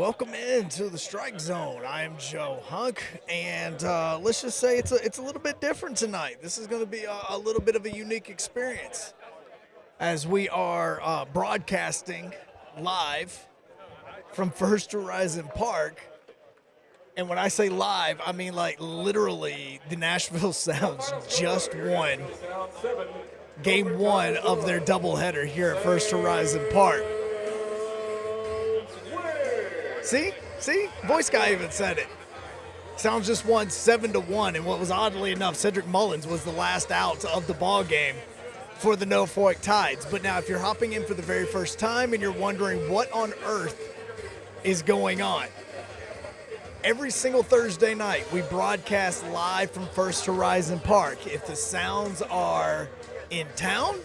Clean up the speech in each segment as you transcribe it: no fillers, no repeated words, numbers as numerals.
welcome into the Strike Zone. I am Joe Hunk, and let's just say it's a little bit different tonight. This is going to be a little bit of a unique experience as we are broadcasting live from First Horizon Park. And when I say live, I mean like literally the Nashville Sounds just won Game 1 of their doubleheader here at First Horizon Park. See? Voice guy even said it. Sounds just won 7-1, and what was oddly enough, Cedric Mullins was the last out of the ball game for the Norfolk Tides. But now if you're hopping in for the very first time and you're wondering what on earth is going on, every single Thursday night we broadcast live from First Horizon Park. If the Sounds are in town,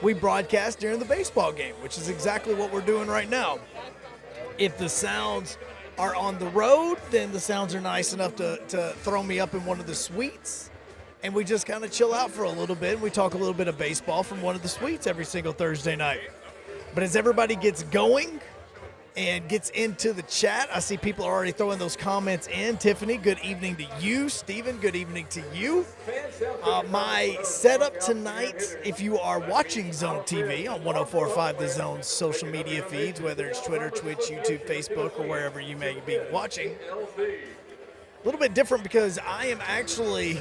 we broadcast during the baseball game, which is exactly what we're doing right now. If the Sounds are on the road, then the Sounds are nice enough to throw me up in one of the suites, and we just kind of chill out for a little bit, and we talk a little bit of baseball from one of the suites every single Thursday night. But as everybody gets going and gets into the chat, I see people are already throwing those comments in. Tiffany, good evening to you. Steven, good evening to you. My setup tonight, if you are watching Zone TV on 104.5 The Zone's social media feeds, whether it's Twitter, Twitch, YouTube, Facebook, or wherever you may be watching, a little bit different because I am actually,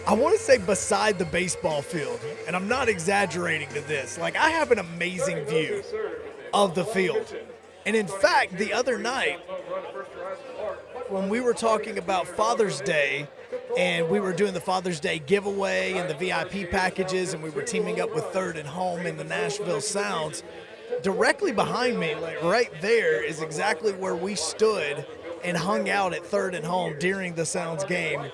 I want to say beside the baseball field, and I'm not exaggerating to this. Like, I have an amazing view of the field. And in fact, the other night, when we were talking about Father's Day, and we were doing the Father's Day giveaway and the VIP packages, and we were teaming up with Third and Home and the Nashville Sounds, directly behind me, like right there, is exactly where we stood and hung out at Third and Home during the Sounds game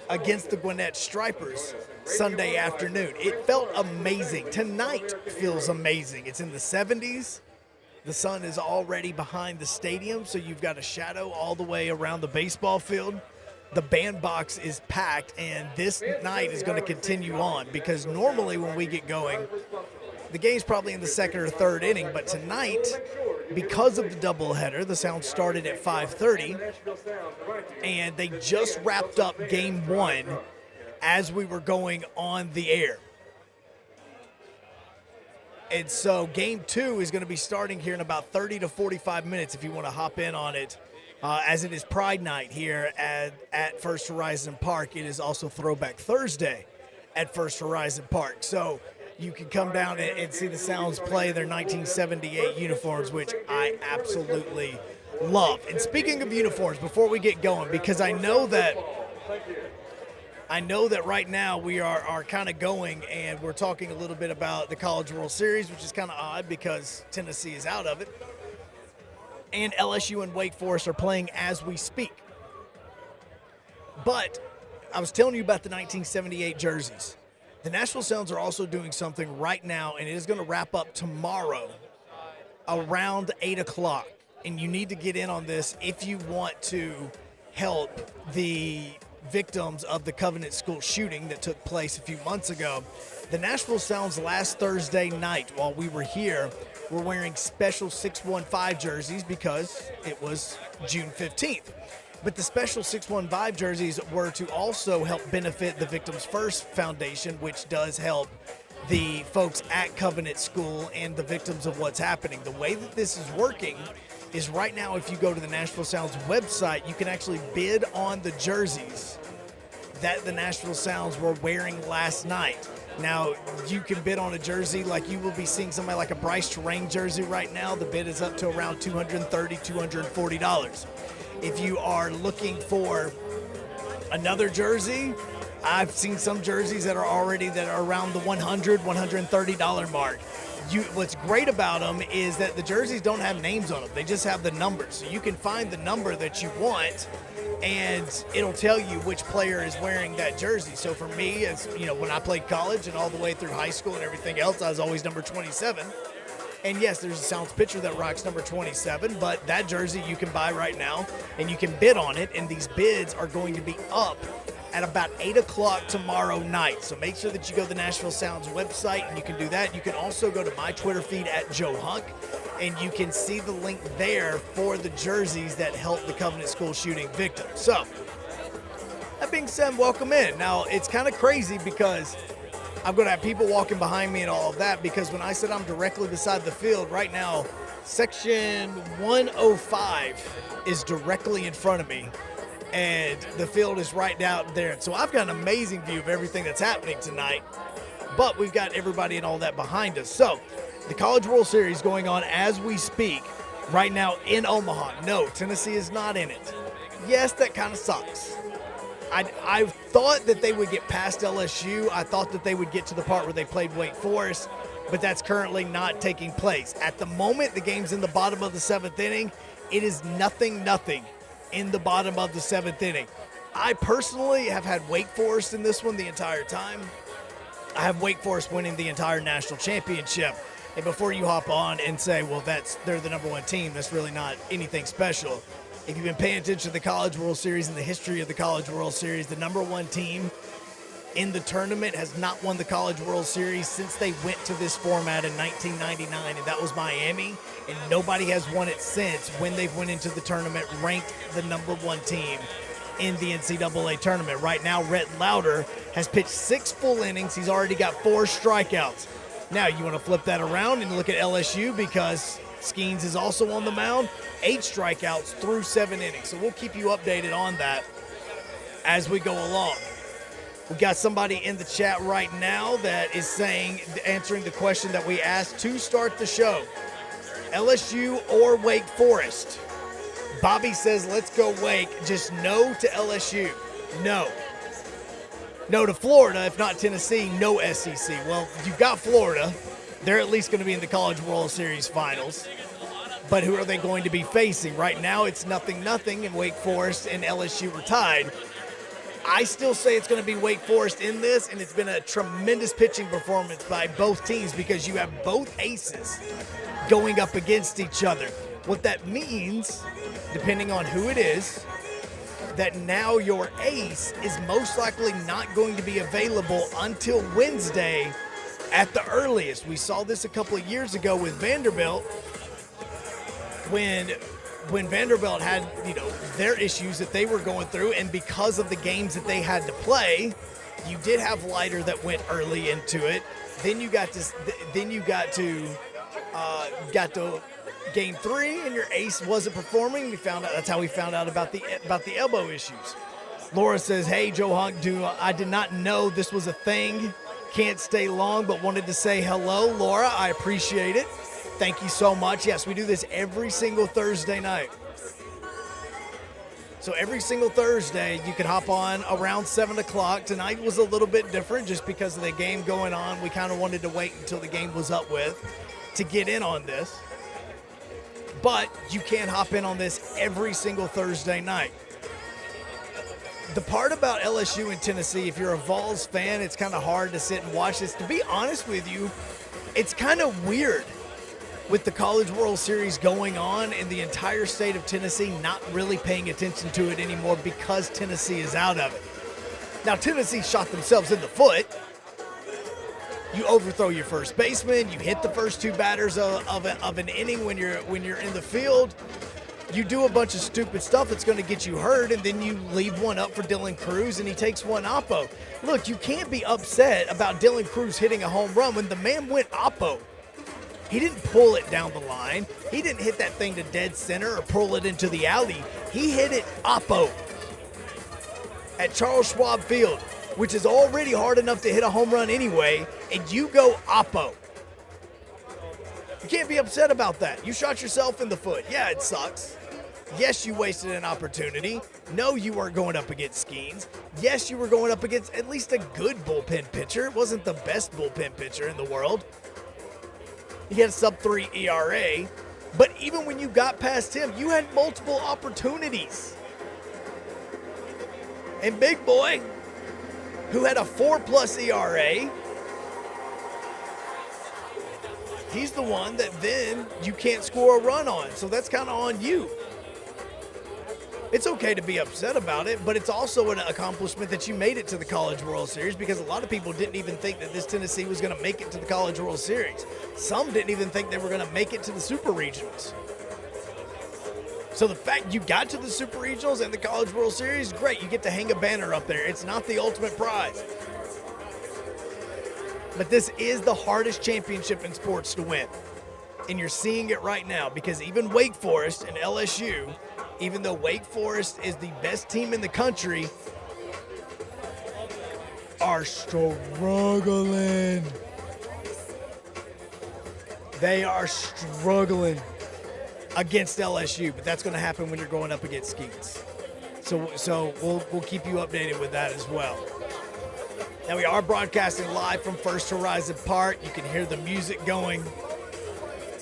against the Gwinnett Stripers Sunday afternoon. It felt amazing. Tonight feels amazing. It's in the 70s. The sun is already behind the stadium, so you've got a shadow all the way around the baseball field. The bandbox is packed, and this night is going to continue on because normally when we get going, the game's probably in the second or third inning, but tonight, because of the doubleheader, the Sounds started at 5:30, and they just wrapped up Game 1 as we were going on the air. And so Game 2 is going to be starting here in about 30 to 45 minutes if you want to hop in on it, as it is Pride Night here at First Horizon Park. It is also Throwback Thursday at First Horizon Park. So you can come down and see the Sounds play their 1978 uniforms, which I absolutely love. And speaking of uniforms, before we get going, because I know that right now we are kind of going and we're talking a little bit about the College World Series, which is kind of odd because Tennessee is out of it. And LSU and Wake Forest are playing as we speak. But I was telling you about the 1978 jerseys. The Nashville Sounds are also doing something right now, and it is going to wrap up tomorrow around 8 o'clock. And you need to get in on this if you want to help the victims of the Covenant School shooting that took place a few months ago. The Nashville Sounds last Thursday night while we were here were wearing special 615 jerseys because it was June 15th. But the special 615 jerseys were to also help benefit the Victims First Foundation, which does help the folks at Covenant School and the victims of what's happening. The way that this is working is right now, if you go to the Nashville Sounds website, you can actually bid on the jerseys that the Nashville Sounds were wearing last night. Now, you can bid on a jersey like you will be seeing somebody like a Bryce Terrain jersey right now. The bid is up to around $230, $240. If you are looking for another jersey, I've seen some jerseys that are around the $100, $130 mark. What's great about them is that the jerseys don't have names on them. They just have the numbers. So you can find the number that you want, and it'll tell you which player is wearing that jersey. So for me, as you know, when I played college and all the way through high school and everything else, I was always number 27. And yes, there's a Sounds pitcher that rocks number 27, but that jersey you can buy right now, and you can bid on it, and these bids are going to be up at about 8 o'clock tomorrow night. So make sure that you go to the Nashville Sounds website, and you can do that. You can also go to my Twitter feed at Joe Hunk, and you can see the link there for the jerseys that helped the Covenant School shooting victim. So that being said, welcome in. Now, it's kind of crazy because I'm going to have people walking behind me and all of that, because when I said I'm directly beside the field right now, section 105 is directly in front of me, and the field is right down there. So I've got an amazing view of everything that's happening tonight, but we've got everybody and all that behind us. So the College World Series going on as we speak right now in Omaha. No, Tennessee is not in it. Yes, that kind of sucks. I thought that they would get past LSU. I thought that they would get to the part where they played Wake Forest, but that's currently not taking place. At the moment, the game's in the bottom of the 7th inning. It is 0-0 in the bottom of the 7th inning. I personally have had Wake Forest in this one the entire time. I have Wake Forest winning the entire national championship. And before you hop on and say, well, they're the number one team, that's really not anything special. If you've been paying attention to the College World Series and the history of the College World Series, the number one team in the tournament has not won the College World Series since they went to this format in 1999, and that was Miami, and nobody has won it since when they've went into the tournament ranked the number one team in the NCAA tournament. Right now, Rhett Lauder has pitched 6 full innings. He's already got 4 strikeouts. Now, you want to flip that around and look at LSU, because Skeens is also on the mound, 8 strikeouts through 7 innings. So we'll keep you updated on that as we go along. We got somebody in the chat right now that is answering the question that we asked to start the show. LSU or Wake Forest? Bobby says, let's go Wake. Just no to LSU. No. No to Florida, if not Tennessee, no SEC. Well, you've got Florida. They're at least going to be in the College World Series finals. But who are they going to be facing? Right now, it's 0-0, and Wake Forest and LSU are tied. I still say it's going to be Wake Forest in this, and it's been a tremendous pitching performance by both teams, because you have both aces going up against each other. What that means, depending on who it is, that now your ace is most likely not going to be available until Wednesday at the earliest. We saw this a couple of years ago with Vanderbilt when Vanderbilt had, their issues that they were going through, and because of the games that they had to play, you did have Leiter that went early into it. Then you got to game 3, and your ace wasn't performing. That's how we found out about the elbow issues. Laura says, "Hey, Joe Hunk, I did not know this was a thing. Can't stay long, but wanted to say hello." Laura, I appreciate it. Thank you so much. Yes, we do this every single Thursday night. So every single Thursday, you can hop on around 7 o'clock. Tonight was a little bit different just because of the game going on. We kind of wanted to wait until the game was up with to get in on this. But you can hop in on this every single Thursday night. The part about LSU and Tennessee, if you're a Vols fan, it's kind of hard to sit and watch this. To be honest with you, it's kind of weird with the College World Series going on and the entire state of Tennessee not really paying attention to it anymore because Tennessee is out of it. Now, Tennessee shot themselves in the foot. You overthrow your first baseman. You hit the first 2 batters of an inning when you're in the field. You do a bunch of stupid stuff that's going to get you hurt, and then you leave one up for Dylan Cruz, and he takes one oppo. Look, you can't be upset about Dylan Cruz hitting a home run when the man went oppo. He didn't pull it down the line. He didn't hit that thing to dead center or pull it into the alley. He hit it oppo at Charles Schwab Field, which is already hard enough to hit a home run anyway, and you go oppo. You can't be upset about that. You shot yourself in the foot. Yeah, it sucks. Yes, you wasted an opportunity. No, you weren't going up against Skeens. Yes, you were going up against at least a good bullpen pitcher. It wasn't the best bullpen pitcher in the world. He had a sub-3 ERA. But even when you got past him, you had multiple opportunities. And Big Boy, who had a 4+ ERA, he's the one that then you can't score a run on. So that's kind of on you. It's okay to be upset about it, but it's also an accomplishment that you made it to the College World Series, because a lot of people didn't even think that this Tennessee was going to make it to the College World Series. Some didn't even think they were going to make it to the Super Regionals. So the fact you got to the Super Regionals and the College World Series, great. You get to hang a banner up there. It's not the ultimate prize. But this is the hardest championship in sports to win. And you're seeing it right now, because even Wake Forest and LSU, even though Wake Forest is the best team in the country, are struggling. They are struggling against LSU, but that's going to happen when you're going up against Skeets. So we'll keep you updated with that as well. Now, we are broadcasting live from First Horizon Park. You can hear the music going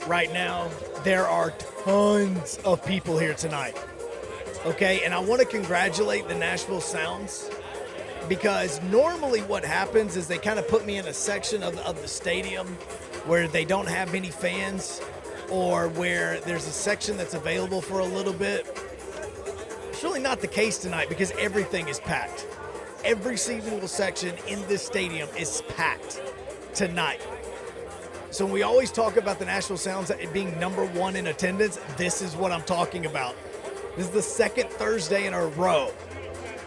right now. There are tons of people here tonight. Okay, and I want to congratulate the Nashville Sounds, because normally what happens is they kind of put me in a section of the stadium where they don't have many fans, or where there's a section that's available for a little bit. It's really not the case tonight, because everything is packed. Every single section in this stadium is packed tonight. So when we always talk about the Nashville Sounds being number one in attendance, this is what I'm talking about. This is the second Thursday in a row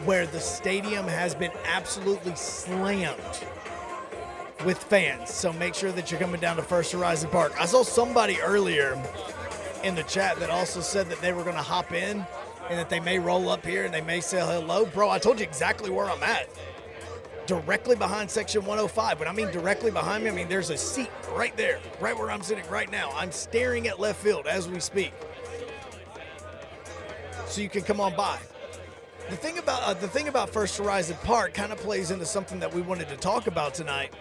where the stadium has been absolutely slammed with fans. So make sure that you're coming down to First Horizon Park. I saw somebody earlier in the chat that also said that they were going to hop in and that they may roll up here and they may say hello. Bro, I told you exactly where I'm at. Directly behind section 105. When I mean directly behind me, I mean there's a seat right there, right where I'm sitting right now. I'm staring at left field as we speak. So you can come on by. The thing about First Horizon Park kind of plays into something that we wanted to talk about tonight,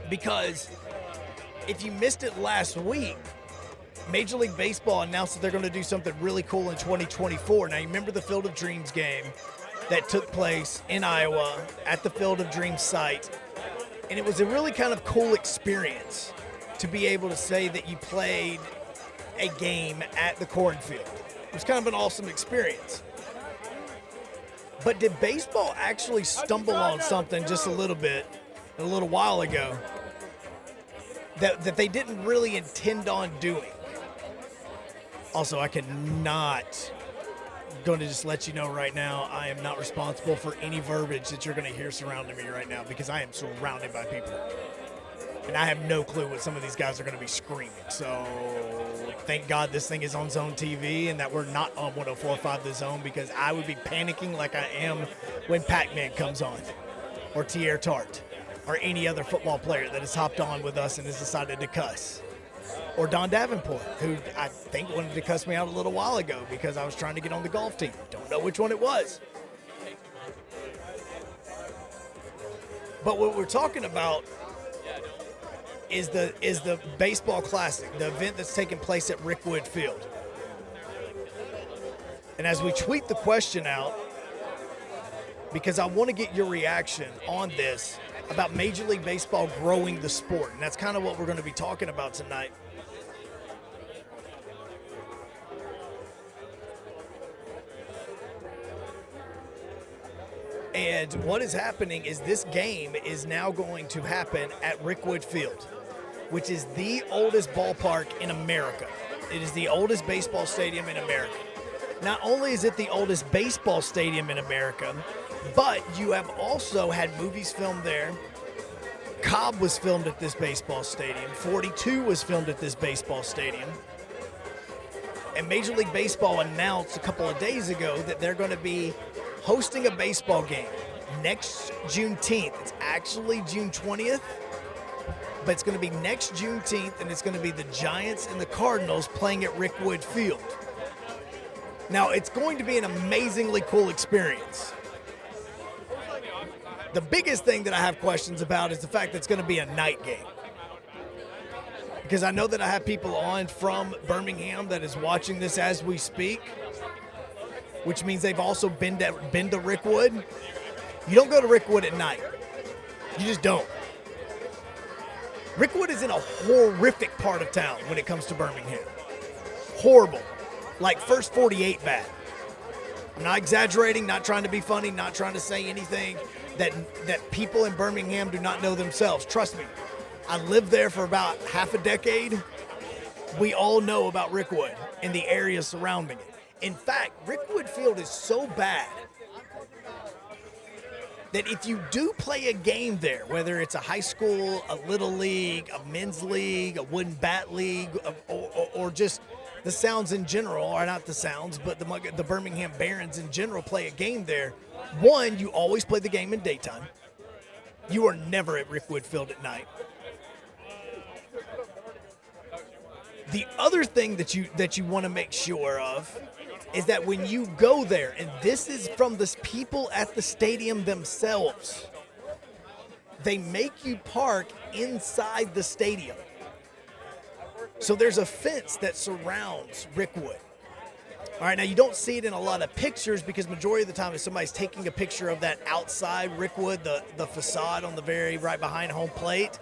because if you missed it last week, Major League Baseball announced that they're going to do something really cool in 2024. Now, you remember the Field of Dreams game that took place in Iowa at the Field of Dreams site, and it was a really kind of cool experience to be able to say that you played a game at the cornfield. It was kind of an awesome experience. But did baseball actually stumble on something just a little while ago that they didn't really intend on doing? Also, I cannot going to just let you know right now, I am not responsible for any verbiage that you're going to hear surrounding me right now, because I am surrounded by people. And I have no clue what some of these guys are going to be screaming. So thank God this thing is on Zone TV and that we're not on 104.5 The Zone, because I would be panicking like I am when Pac-Man comes on, or Tierre Tart, or any other football player that has hopped on with us and has decided to cuss. Or Don Davenport, who I think wanted to cuss me out a little while ago because I was trying to get on the golf team. Don't know which one it was. But what we're talking about is the baseball classic, the event that's taking place at Rickwood Field. And as we tweet the question out, because I want to get your reaction on this about Major League Baseball growing the sport, and that's kind of what we're going to be talking about tonight. And what is happening is this game is now going to happen at Rickwood Field, which is the oldest ballpark in America. It is the oldest baseball stadium in America. Not only is it the oldest baseball stadium in America, but you have also had movies filmed there. Cobb was filmed at this baseball stadium. 42 was filmed at this baseball stadium. And Major League Baseball announced a couple of days ago that they're going to be hosting a baseball game next Juneteenth. It's actually June 20th, but it's going to be next Juneteenth, and it's going to be the Giants and the Cardinals playing at Rickwood Field. Now, it's going to be an amazingly cool experience. The biggest thing that I have questions about is the fact that it's going to be a night game. Because I know that I have people on from Birmingham that is watching this as we speak, which means they've also been to Rickwood. You don't go to Rickwood at night. You just don't. Rickwood is in a horrific part of town when it comes to Birmingham. Horrible. Like first 48 bad. I'm not exaggerating, not trying to be funny, not trying to say anything that people in Birmingham do not know themselves. Trust me, I lived there for about half a decade. We all know about Rickwood and the area surrounding it. In fact, Rickwood Field is so bad that if you do play a game there, whether it's a high school, a little league, a men's league, a wooden bat league, or just the Sounds in general, or not the Sounds, but the Birmingham Barons in general play a game there, one, you always play the game in daytime. You are never at Rickwood Field at night. The other thing that you want to make sure of is that when you go there, and this is from the people at the stadium themselves, they make you park inside the stadium. So there's a fence that surrounds Rickwood. All right, now you don't see it in a lot of pictures because majority of the time if somebody's taking a picture of that outside Rickwood, the facade on the very right behind home plate,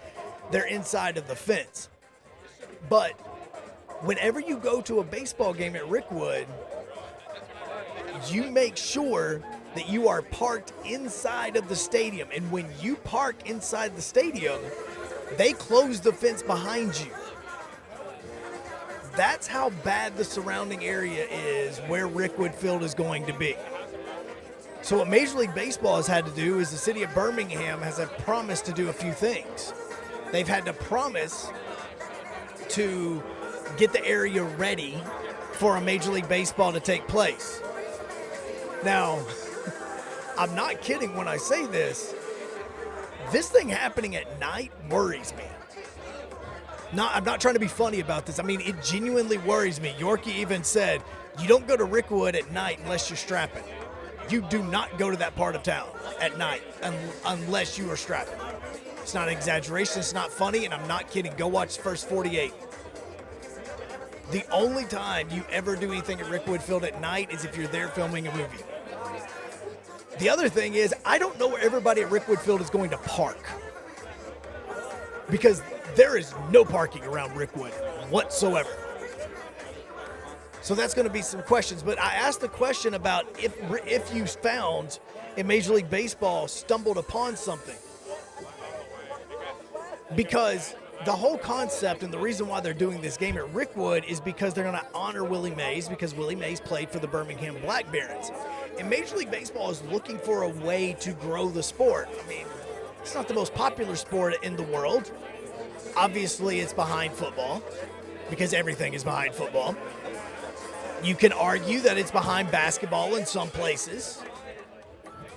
they're inside of the fence. But whenever you go to a baseball game at Rickwood, you make sure that you are parked inside of the stadium. And when you park inside the stadium, they close the fence behind you. That's how bad the surrounding area is where Rickwood Field is going to be. So what Major League Baseball has had to do is the city of Birmingham has a promise to do a few things. They've had to promise to get the area ready for a Major League Baseball to take place. Now, I'm not kidding when I say this. This thing happening at night worries me. I'm not trying to be funny about this. I mean, it genuinely worries me. Yorkie even said, you don't go to Rickwood at night unless you're strapping. You do not go to that part of town at night unless you are strapping. It's not an exaggeration. It's not funny, and I'm not kidding. Go watch the first 48. The only time you ever do anything at Rickwood Field at night is if you're there filming a movie. The other thing is, I don't know where everybody at Rickwood Field is going to park. Because there is no parking around Rickwood whatsoever. So that's going to be some questions. But I asked the question about if you found in Major League Baseball stumbled upon something. Because the whole concept and the reason why they're doing this game at Rickwood is because they're going to honor Willie Mays, because Willie Mays played for the Birmingham Black Barons. And Major League Baseball is looking for a way to grow the sport. I mean, it's not the most popular sport in the world. Obviously, it's behind football, because everything is behind football. You can argue that it's behind basketball in some places.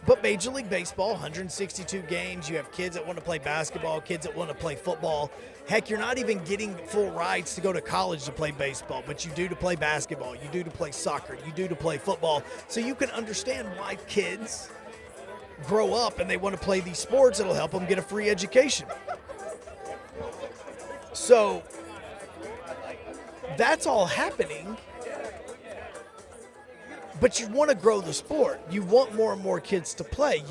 But Major League Baseball, 162 games, you have kids that want to play basketball, kids that want to play football. Heck, you're not even getting full rights to go to college to play baseball, but you do to play basketball, you do to play soccer, you do to play football. So you can understand why kids grow up and they want to play these sports. It'll help them get a free education. So that's all happening. But you want to grow the sport. You want more and more kids to play.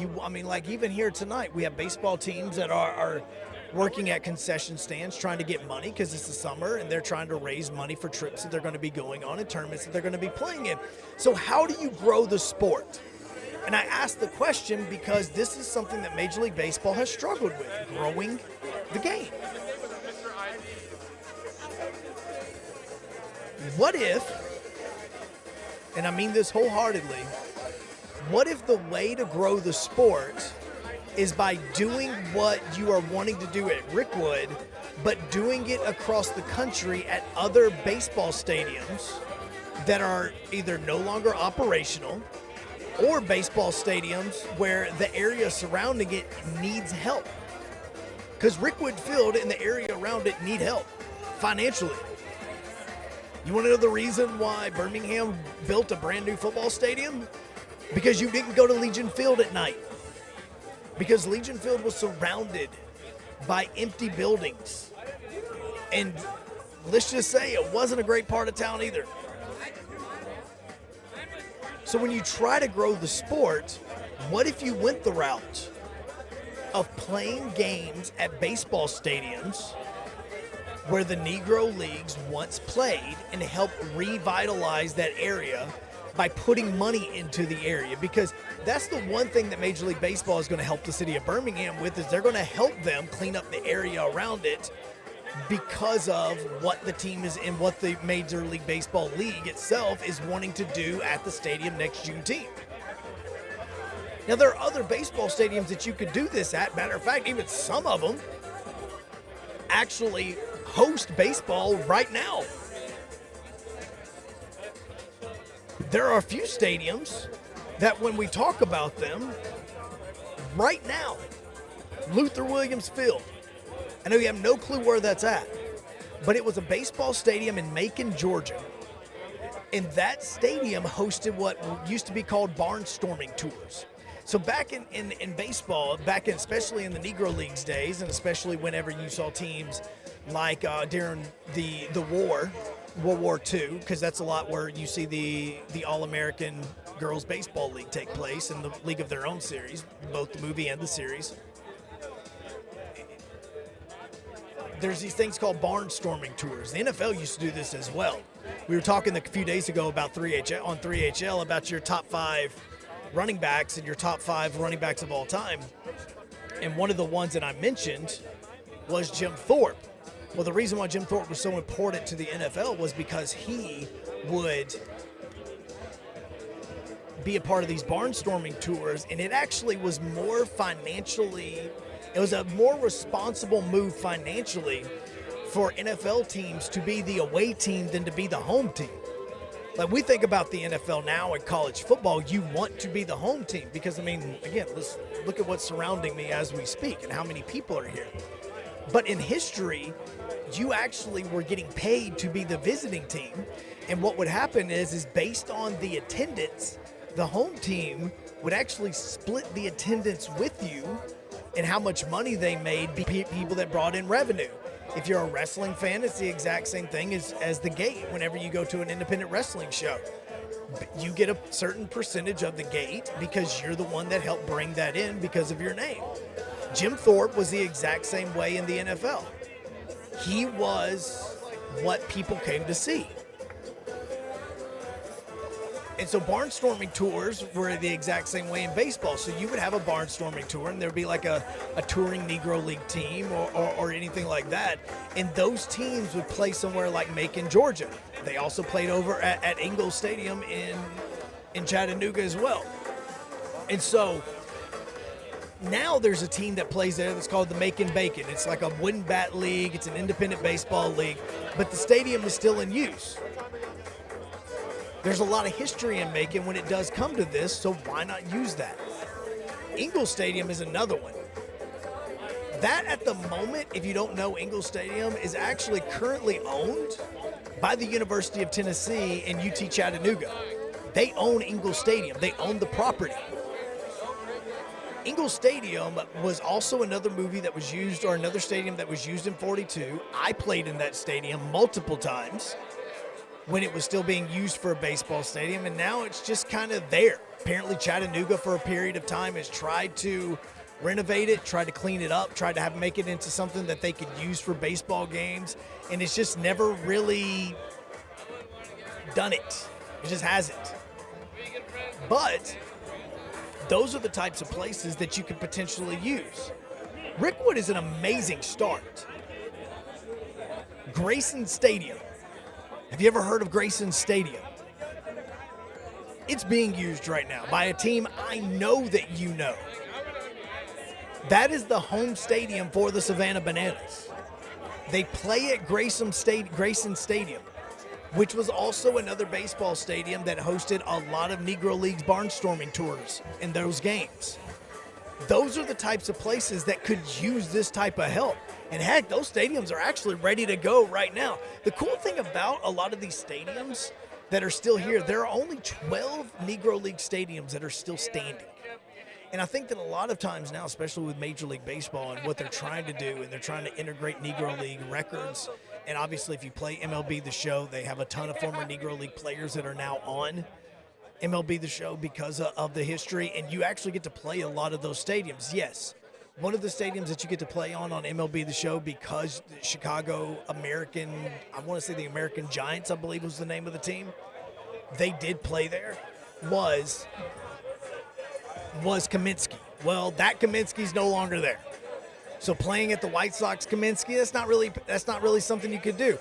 Like even here tonight, we have baseball teams that are working at concession stands trying to get money because it's the summer and they're trying to raise money for trips that they're going to be going on and tournaments that they're going to be playing in. So how do you grow the sport? And I asked the question because this is something that Major League Baseball has struggled with, growing the game. What if, and I mean this wholeheartedly, what if the way to grow the sport is by doing what you are wanting to do at Rickwood, but doing it across the country at other baseball stadiums that are either no longer operational or baseball stadiums where the area surrounding it needs help? Because Rickwood Field and the area around it need help financially. You want to know the reason why Birmingham built a brand new football stadium? Because you didn't go to Legion Field at night. Because Legion Field was surrounded by empty buildings. And let's just say it wasn't a great part of town either. So when you try to grow the sport, what if you went the route of playing games at baseball stadiums where the Negro Leagues once played and help revitalize that area by putting money into the area, because that's the one thing that Major League Baseball is going to help the city of Birmingham with, is they're going to help them clean up the area around it because of what the team is and what the Major League Baseball League itself is wanting to do at the stadium next Juneteenth. Now, there are other baseball stadiums that you could do this at. Matter of fact, even some of them actually host baseball right now. There are a few stadiums that when we talk about them right now, Luther Williams Field, I know you have no clue where that's at, but it was a baseball stadium in Macon, Georgia. And that stadium hosted what used to be called barnstorming tours. So back in baseball, especially in the Negro Leagues days, and especially whenever you saw teams like during the war, World War II, because that's a lot where you see the All-American Girls Baseball League take place in the League of Their Own series, both the movie and the series. There's these things called barnstorming tours. The NFL used to do this as well. We were talking a few days ago about 3HL about your top 5 running backs and your top 5 running backs of all time. And one of the ones that I mentioned was Jim Thorpe. Well, the reason why Jim Thorpe was so important to the NFL was because he would be a part of these barnstorming tours, and it actually was more financially, it was a more responsible move financially for NFL teams to be the away team than to be the home team. Like, we think about the NFL now in college football, you want to be the home team because, I mean, again, let's look at what's surrounding me as we speak and how many people are here. But in history, you actually were getting paid to be the visiting team. And what would happen is based on the attendance, the home team would actually split the attendance with you and how much money they made, people that brought in revenue. If you're a wrestling fan, it's the exact same thing as the gate whenever you go to an independent wrestling show. You get a certain percentage of the gate because you're the one that helped bring that in because of your name. Jim Thorpe was the exact same way in the NFL. He was what people came to see. And so barnstorming tours were the exact same way in baseball. So you would have a barnstorming tour, and there'd be like a touring Negro League team or anything like that. And those teams would play somewhere like Macon, Georgia. They also played over at Ingalls Stadium in Chattanooga as well. And so now there's a team that plays there that's called the Macon Bacon. It's like a wooden bat league. It's an independent baseball league, but the stadium is still in use. There's a lot of history in Macon when it does come to this, so why not use that? Ingalls Stadium is another one. That, at the moment, if you don't know, Ingalls Stadium is actually currently owned by the University of Tennessee and UT Chattanooga. They own Ingalls Stadium. They own the property. Ingalls Stadium was also another movie that was used, or another stadium that was used in 42. I played in that stadium multiple times when it was still being used for a baseball stadium, and now it's just kind of there. Apparently Chattanooga for a period of time has tried to renovate it, tried to clean it up, tried to make it into something that they could use for baseball games, and it's just never really done it. It just hasn't. But those are the types of places that you could potentially use. Rickwood is an amazing start. Grayson Stadium. Have you ever heard of Grayson Stadium? It's being used right now by a team I know that you know. That is the home stadium for the Savannah Bananas. They play at Grayson Stadium, which was also another baseball stadium that hosted a lot of Negro Leagues barnstorming tours in those games. Those are the types of places that could use this type of help. And heck, those stadiums are actually ready to go right now. The cool thing about a lot of these stadiums that are still here, there are only 12 Negro League stadiums that are still standing. And I think that a lot of times now, especially with Major League Baseball and what they're trying to do, and they're trying to integrate Negro League records, and obviously if you play MLB The Show, they have a ton of former Negro League players that are now on MLB The Show because of the history, and you actually get to play a lot of those stadiums. Yes, one of the stadiums that you get to play on MLB The Show, because the Chicago American, I want to say the American Giants, I believe was the name of the team. they did play there was Kaminsky. Well, that Kaminsky's no longer there. So playing at the White Sox Kaminsky, that's not really something you could do.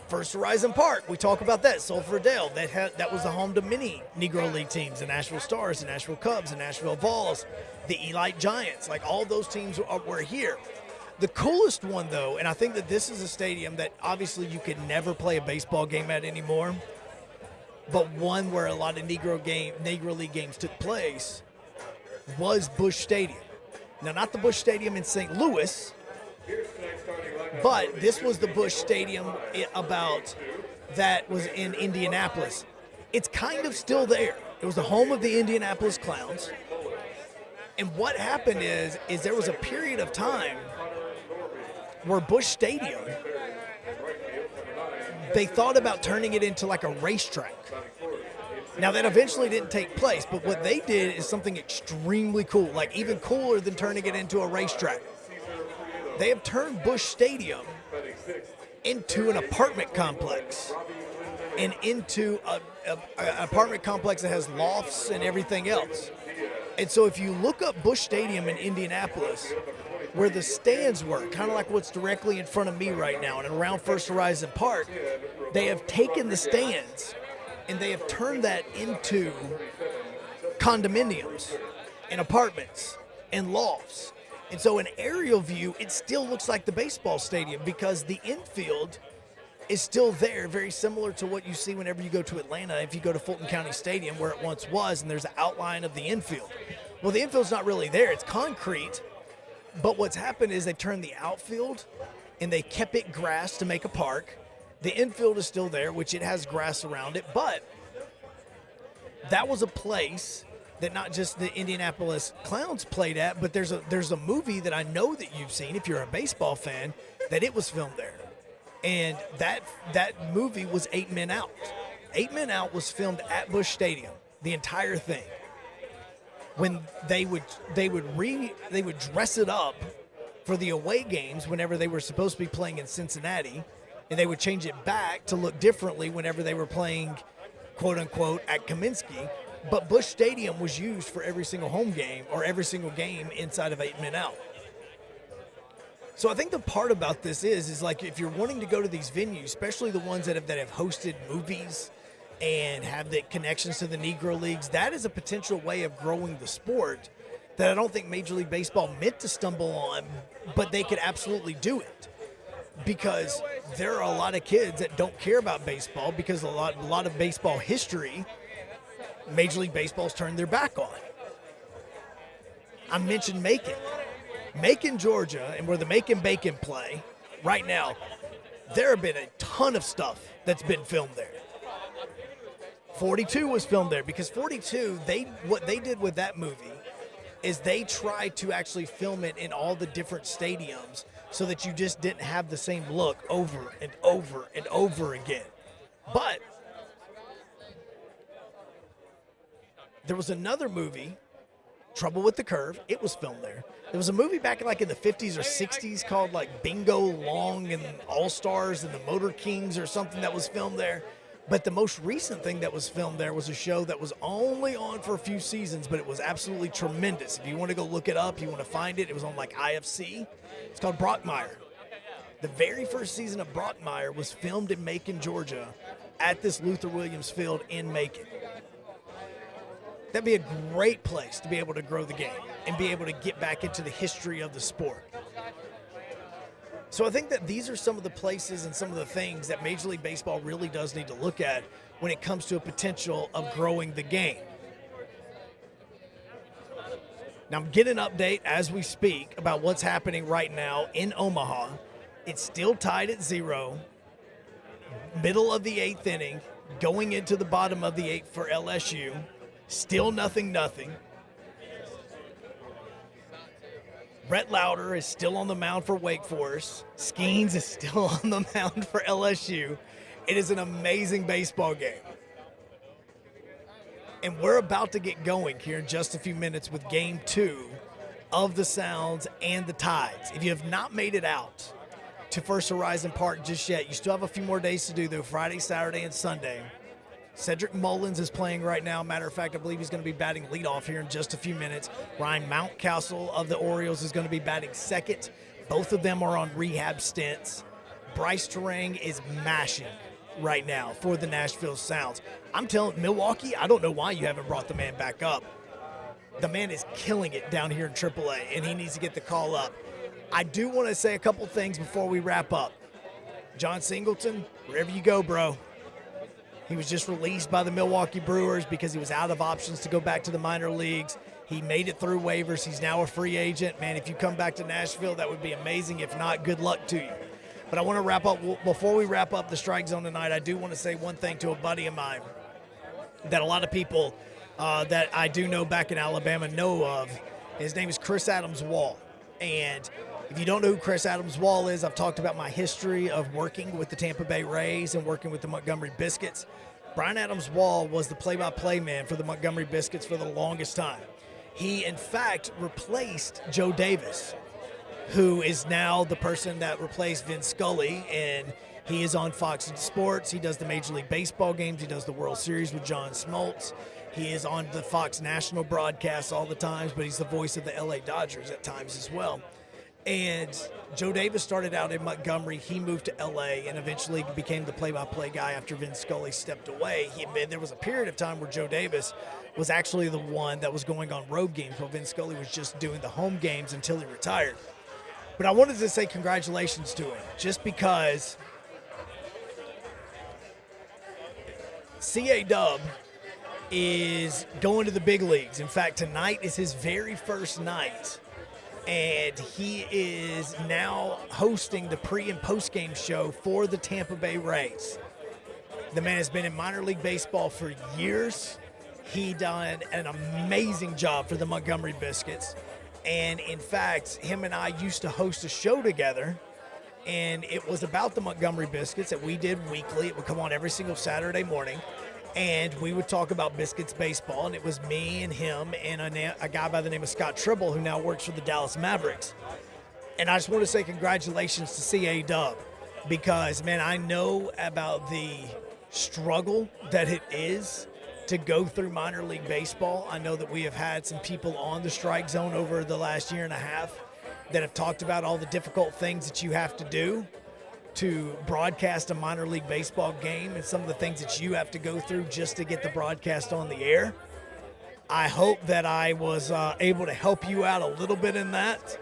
First Horizon Park, we talk about that. Sulphur Dale, that was the home to many Negro League teams: the Nashville Stars, the Nashville Cubs, the Nashville Vols, the Elite Giants. Like, all those teams were here. The coolest one, though, and I think that this is a stadium that obviously you could never play a baseball game at anymore, but one where a lot of Negro League games took place, was Busch Stadium. Now, not the Busch Stadium in St. Louis, but this was the Busch Stadium that was in Indianapolis. It's kind of still there. It was the home of the Indianapolis Clowns. And what happened is there was a period of time where Busch Stadium, they thought about turning it into like a racetrack. Now, that eventually didn't take place, but what they did is something extremely cool, like even cooler than turning it into a racetrack. They have turned Busch Stadium into an apartment complex, and into an apartment complex that has lofts and everything else. And so if you look up Busch Stadium in Indianapolis, where the stands were, kind of like what's directly in front of me right now and around First Horizon Park, they have taken the stands and they have turned that into condominiums and apartments and lofts. And so an aerial view, it still looks like the baseball stadium because the infield is still there, very similar to what you see whenever you go to Atlanta, if you go to Fulton County Stadium, where it once was, and there's an outline of the infield. Well, the infield's not really there. It's concrete. But what's happened is they turned the outfield and they kept it grass to make a park. The infield is still there, which it has grass around it. But that was a place that not just the Indianapolis Clowns played at, but there's a movie that I know that you've seen, if you're a baseball fan, that it was filmed there. And that movie was 8 Men Out. 8 Men Out was filmed at Busch Stadium, the entire thing. When they would dress it up for the away games whenever they were supposed to be playing in Cincinnati, and they would change it back to look differently whenever they were playing, quote unquote, at Kaminsky. But Busch Stadium was used for every single home game or every single game inside of 8 Men Out. So I think the part about this is like, if you're wanting to go to these venues, especially the ones that have hosted movies and have the connections to the Negro Leagues, that is a potential way of growing the sport that I don't think Major League Baseball meant to stumble on, but they could absolutely do it. Because there are a lot of kids that don't care about baseball because a lot of baseball history, Major League Baseball's turned their back on. I mentioned Macon, Georgia, and where the Macon Bacon play right now, there have been a ton of stuff that's been filmed there. 42 was filmed there because 42, what they did with that movie is they tried to actually film it in all the different stadiums so that you just didn't have the same look over and over and over again. But there was another movie, Trouble with the Curve. It was filmed there. There was a movie back in the 50s or 60s called Bingo Long and All-Stars and the Motor Kings or something that was filmed there. But the most recent thing that was filmed there was a show that was only on for a few seasons, but it was absolutely tremendous. If you want to go look it up, you want to find it, it was on IFC. It's called Brockmire. The very first season of Brockmire was filmed in Macon, Georgia, at this Luther Williams Field in Macon. That'd be a great place to be able to grow the game and be able to get back into the history of the sport. So I think that these are some of the places and some of the things that Major League Baseball really does need to look at when it comes to a potential of growing the game. Now, I'm getting an update as we speak about what's happening right now in Omaha. It's still tied at 0, middle of the 8th inning, going into the bottom of the 8th for LSU. Still 0-0. Brett Lauder is still on the mound for Wake Forest. Skeens is still on the mound for LSU. It is an amazing baseball game. And we're about to get going here in just a few minutes with Game 2 of the Sounds and the Tides. If you have not made it out to First Horizon Park just yet, you still have a few more days to do, though, Friday, Saturday, and Sunday. Cedric Mullins is playing right now. Matter of fact, I believe he's going to be batting leadoff here in just a few minutes. Ryan Mountcastle of the Orioles is going to be batting second. Both of them are on rehab stints. Bryce Terang is mashing right now for the Nashville Sounds. I'm telling Milwaukee, I don't know why you haven't brought the man back up. The man is killing it down here in AAA, and he needs to get the call up. I do want to say a couple things before we wrap up. John Singleton, wherever you go, bro. He was just released by the Milwaukee Brewers because he was out of options to go back to the minor leagues. He made it through waivers. He's now a free agent. Man, if you come back to Nashville, that would be amazing. If not, good luck to you. But I want to wrap up. Before we wrap up the Strike Zone tonight, I do want to say one thing to a buddy of mine that a lot of people that I do know back in Alabama know of. His name is Chris Adams-Wall. And if you don't know who Chris Adams-Wall is, I've talked about my history of working with the Tampa Bay Rays and working with the Montgomery Biscuits. Brian Adams-Wall was the play-by-play man for the Montgomery Biscuits for the longest time. He, in fact, replaced Joe Davis, who is now the person that replaced Vin Scully, and he is on Fox Sports. He does the Major League Baseball games. He does the World Series with John Smoltz. He is on the Fox National broadcasts all the times, but he's the voice of the LA Dodgers at times as well. And Joe Davis started out in Montgomery. He moved to LA and eventually became the play-by-play guy after Vin Scully stepped away. There was a period of time where Joe Davis was actually the one that was going on road games while Vin Scully was just doing the home games until he retired. But I wanted to say congratulations to him just because C.A. Dub is going to the big leagues. In fact, tonight is his very first night. And he is now hosting the pre- and post-game show for the Tampa Bay Rays. The man has been in minor league baseball for years. He done an amazing job for the Montgomery Biscuits. And, in fact, him and I used to host a show together, and it was about the Montgomery Biscuits that we did weekly. It would come on every single Saturday morning. And we would talk about Biscuits baseball, and it was me and him and a guy by the name of Scott Tribble, who now works for the Dallas Mavericks. And I just want to say congratulations to C.A. Dub because, man, I know about the struggle that it is to go through minor league baseball. I know that we have had some people on the Strike Zone over the last year and a half that have talked about all the difficult things that you have to do to broadcast a minor league baseball game and some of the things that you have to go through just to get the broadcast on the air. I hope that I was able to help you out a little bit in that.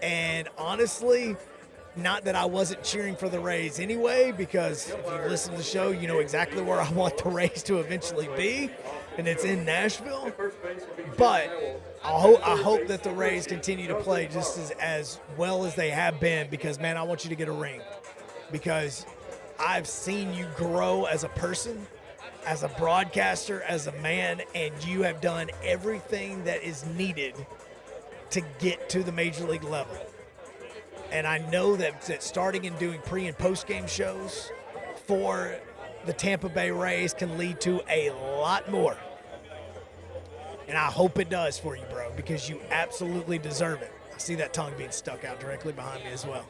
And honestly, not that I wasn't cheering for the Rays anyway, because if you listen to the show, you know exactly where I want the Rays to eventually be, and it's in Nashville. But I hope that the Rays continue to play just as well as they have been because, man, I want you to get a ring. Because I've seen you grow as a person, as a broadcaster, as a man, and you have done everything that is needed to get to the major league level. And I know that starting and doing pre- and post-game shows for the Tampa Bay Rays can lead to a lot more. And I hope it does for you, bro, because you absolutely deserve it. I see that tongue being stuck out directly behind me as well.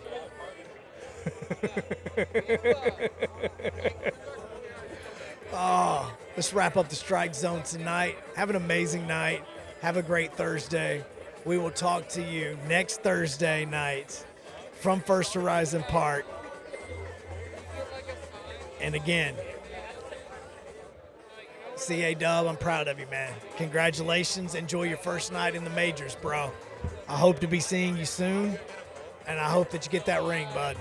Oh, let's wrap up the Strike Zone tonight. Have an amazing night. Have a great Thursday. We will talk to you next Thursday night from First Horizon Park. And again, C.A. Dub, I'm proud of you, man. Congratulations. Enjoy your first night in the majors, bro. I hope to be seeing you soon, and I hope that you get that ring, bud.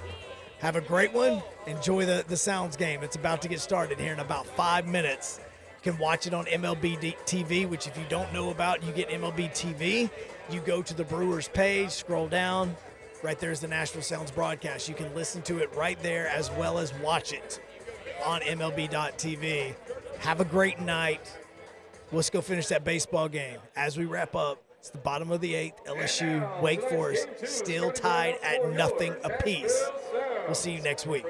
Have a great one. Enjoy the Sounds game. It's about to get started here in about 5 minutes. You can watch it on MLB TV, which if you don't know about, you get MLB TV. You go to the Brewers page, scroll down. Right there's the Nashville Sounds broadcast. You can listen to it right there as well as watch it on MLB.TV. Have a great night. Let's go finish that baseball game. As we wrap up, it's the bottom of the 8th. LSU, Wake Forest, still tied at nothing apiece. We'll see you next week.